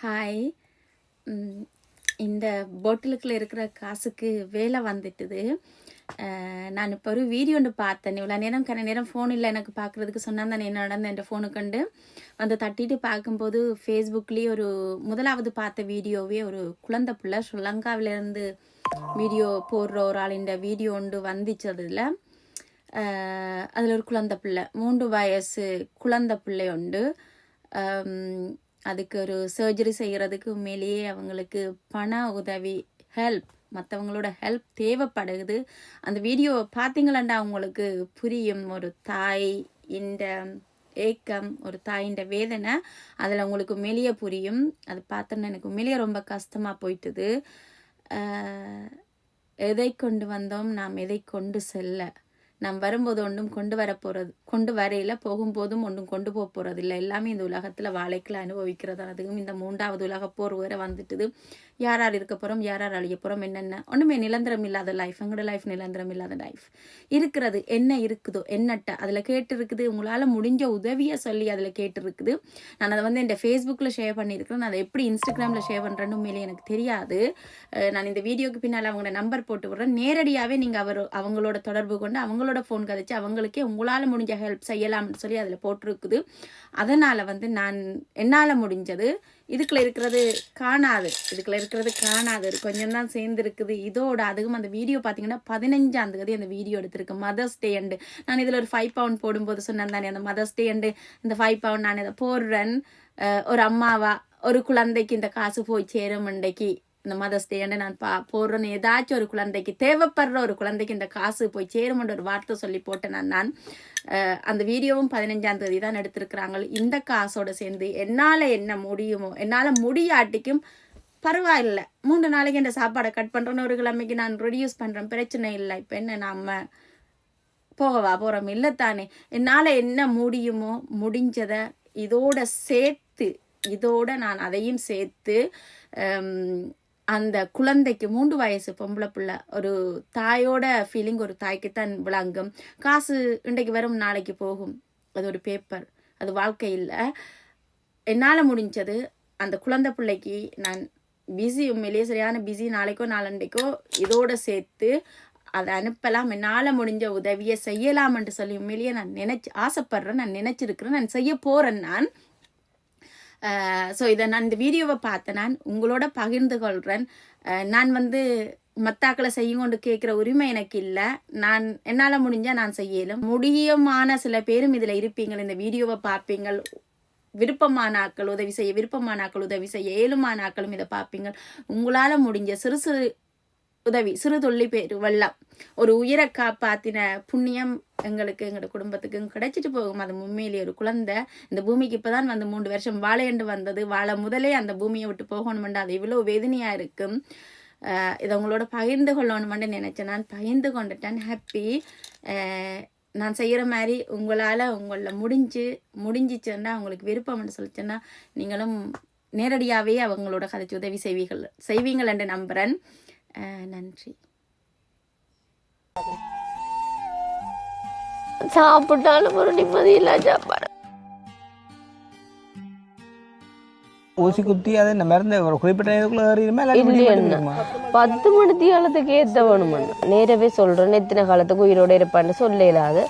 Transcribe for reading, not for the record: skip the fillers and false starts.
Hi. இந்த பாட்டிலுக்குள்ள இருக்கிற காசுக்கு வேலை வந்துட்டுது. நான் இப்போ ஒரு வீடியோ ஒன்று பார்த்தேன். இவ்வளோ நேரம் நேரம் ஃபோன் இல்லை எனக்கு பார்க்குறதுக்கு சொன்னால் தான் என்ன நடந்த என் ஃபோனு கண்டு வந்து தட்டிட்டு பார்க்கும்போது ஃபேஸ்புக்லேயே ஒரு முதலாவது பார்த்த வீடியோவே ஒரு குழந்தை பிள்ளை ஸ்ரீலங்காவிலேருந்து வீடியோ போடுற ஒரு ஆளின் வீடியோ ஒன்று வந்துச்சு. அதில் ஒரு குழந்தை பிள்ளை 3 வயசு குழந்தை பிள்ளை உண்டு. அதுக்கு ஒரு சர்ஜரி செய்கிறதுக்கு உண்மையிலேயே அவங்களுக்கு பண உதவி ஹெல்ப் மற்றவங்களோட ஹெல்ப் தேவைப்படுது. அந்த வீடியோ பார்த்தீங்களாண்டா அவங்களுக்கு புரியும். ஒரு தாய் இந்த ஏக்கம், ஒரு தாயின் வேதனை அதில் உங்களுக்கு உண்மையிலேயே புரியும். அது பார்த்தோன்னா எனக்கு உண்மையிலேயே ரொம்ப கஷ்டமாக போயிட்டுது. எதை கொண்டு வந்தோம் நாம் எதை கொண்டு செல்ல, நாம் வரும்போது ஒன்றும் கொண்டு வரையில் போகும்போதும் ஒன்றும் கொண்டு போக போகிறது இல்லை. எல்லாமே இந்த உலகத்தில் வாழைக்கில் அனுபவிக்கிறது. அதுவும் இந்த 3வது உலகப்போர் வேற வந்துட்டுது. யார் இருக்க போகிறோம், யார் அழிய போகிறோம், என்னென்ன ஒன்றுமே நிரந்தரம் இல்லாத லைஃப். எங்களோட லைஃப் நிரந்தரம் இல்லாத லைஃப். இருக்கிறது என்ன இருக்குதோ என்னட்ட அதில் கேட்டு இருக்குது. உங்களால் முடிஞ்ச உதவியை சொல்லி அதில் கேட்டு இருக்குது. நான் அதை என் ஃபேஸ்புக்கில் ஷேர் பண்ணியிருக்கிறேன். நான் அதை எப்படி இன்ஸ்டாகிராமில் ஷேர் பண்ணுறேன்னு உண்மையிலே எனக்கு தெரியாது. நான் இந்த வீடியோக்கு பின்னால் அவங்களோட நம்பர் போட்டு விடுறேன். நேரடியாகவே நீங்கள் அவங்களோட தொடர்பு கொண்டு அவங்களோட ஃபோன் கதைச்சு அவங்களுக்கே உங்களால் முடிஞ்ச ஹெல்ப் செய்யலாம்னு சொல்லி அதில் போட்டிருக்குது. அதனால் நான் என்னால் முடிஞ்சது இதுக்குள்ள இருக்கிறது காணாது கொஞ்சம் தான் சேர்ந்துருக்குது. இதோட அதுவும் அந்த வீடியோ பார்த்தீங்கன்னா 15ஆம் தேதி அந்த வீடியோ எடுத்திருக்கு. மதர்ஸ் டே அண்டு நான் இதில் ஒரு 5 பவுண்ட் போடும்போது சொன்னேன் தானே, அந்த மதர்ஸ் டே அண்டு இந்த 5 பவுண்ட் நான் இதை போடுறேன். ஒரு அம்மாவா ஒரு குழந்தைக்கு இந்த காசு போய் சேரும் இன்றைக்கு இந்த மதர்ஸ் டேன்னு நான் போடுறேன்னு ஏதாச்சும் ஒரு குழந்தைக்கு தேவைப்படுற ஒரு குழந்தைக்கு இந்த காசு போய் சேருமென்ற ஒரு வார்த்தை சொல்லி போட்டேன் நான். அந்த வீடியோவும் 15ஆம் தேதி தான் எடுத்திருக்கிறாங்க. இந்த காசோட சேர்ந்து என்னால் என்ன முடியுமோ, என்னால் முடியாட்டிக்கும் பரவாயில்லை, 3 நாளைக்கு இந்த சாப்பாடை கட் பண்ணுறேன்னு ஒரு கிழமைக்கு நான் ரெடியூஸ் பண்ணுறேன், பிரச்சனை இல்லை. இப்போ என்ன நம்ம போகவா போகிறோம் இல்லைத்தானே. என்னால் என்ன முடியுமோ முடிஞ்சதை இதோட நான் அதையும் சேர்த்து அந்த குழந்தைக்கு 3 வயசு பொம்பளை பிள்ளை ஒரு தாயோட ஃபீலிங் ஒரு தாய்க்குத்தான் விளங்கும். காசு இன்றைக்கு வரும் நாளைக்கு போகும், அது ஒரு பேப்பர், அது வாழ்க்கை இல்லை. என்னால் முடிஞ்சது அந்த குழந்தை பிள்ளைக்கு நான் பிஸி, உண்மையிலேயே சரியான பிஸி, நாளைக்கோ நாளண்டைக்கோ இதோட சேர்த்து அதை அனுப்பலாம், என்னால் முடிஞ்ச உதவியை செய்யலாம்ன்ட்டு சொல்லி உண்மையிலேயே நான் ஆசைப்படுறேன், நான் நினச்சிருக்கிறேன், நான் செய்ய போகிறேன் நான். ஸோ இதை நான் இந்த வீடியோவை பார்த்தேன், நான் உங்களோட பகிர்ந்து கொள்கிறேன். நான் மத்தாக்களை செய்யும் கொண்டு கேட்குற உரிமை எனக்கு இல்லை. நான் என்னால் முடிஞ்சால் நான் செய்யலும். முடியுமான சில பேரும் இதில் இருப்பீங்கள், இந்த வீடியோவை பார்ப்பீங்கள். விருப்பமான ஆக்கள் உதவி செய்ய ஏழுமான ஆக்களும் இதை பார்ப்பீங்கள். உங்களால் முடிஞ்ச சிறு உதவி, சிறு தொல்லி பேர் வெள்ளம், ஒரு உயிரை காப்பாற்றின புண்ணியம் எங்களோட குடும்பத்துக்கு கிடைச்சிட்டு போகும். அது உண்மையிலேயே ஒரு குழந்தை இந்த பூமிக்கு இப்போ தான் 3 வருஷம் வாழையண்டு வந்தது. வாழை முதலே அந்த பூமியை விட்டு போகணுமெண்டு அது இவ்வளோ வேதனையாக இருக்கும். இதை உங்களோட பகிர்ந்து கொள்ளணுமெண்டு நினச்சேன். நான் பகிர்ந்து கொண்டுட்டேன். ஹாப்பி. நான் செய்கிற மாதிரி உங்களில் முடிஞ்சிச்சுன்னா உங்களுக்கு விருப்பம்னு சொல்லிச்சேன்னா நீங்களும் நேரடியாகவே அவங்களோட கதைச்சு உதவி செய்வீங்கள் என்று நம்புகிறேன். நன்றி. சாப்பிட்டாலும் ஒரு நிம்மதி இல்ல சாப்பாடு. ஊசி குத்தி அதை இந்த மருந்து ஒரு குறிப்பிட்ட நேரத்துக்குள்ள ஏறிடுமா? 10 மணி காலத்துக்கு ஏற்ற வேணுமண்ணா. நேரவே சொல்றேன், எத்தனை காலத்துக்கு உயிரோட இருப்பான்னு சொல்ல இல்லாது.